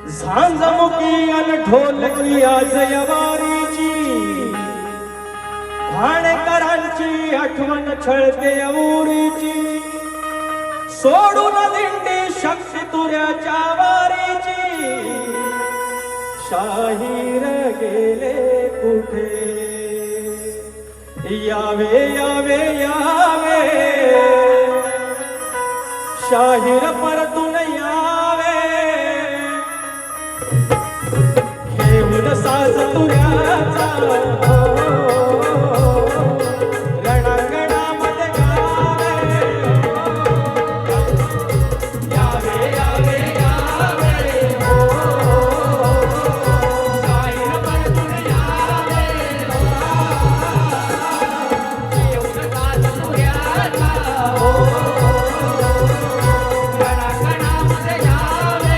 झांजमुखी अन ढोलकी आज यवारीची भाणेकरांची आठवण छळते उरीची सोडून दिंडी शक्ती तुऱ्याच्या वारीची शाहीर गेले कुठे यावे यावे यावे शाहीर परतून यावे घेऊन साज तुऱ्याचा रणांगणामध्ये गावे यावे यावे यावे शाहीर परतून यावे घेऊन साज तुऱ्याचा रणांगणामध्ये गावे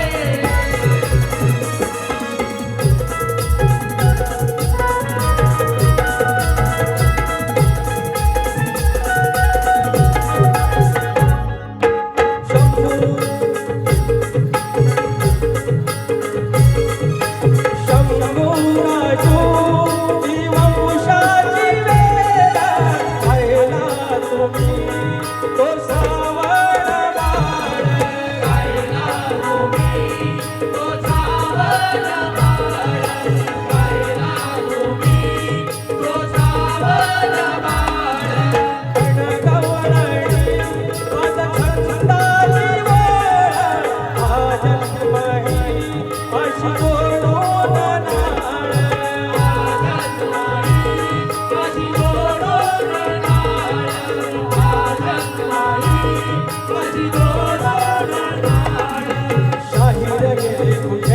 शाहीर गेले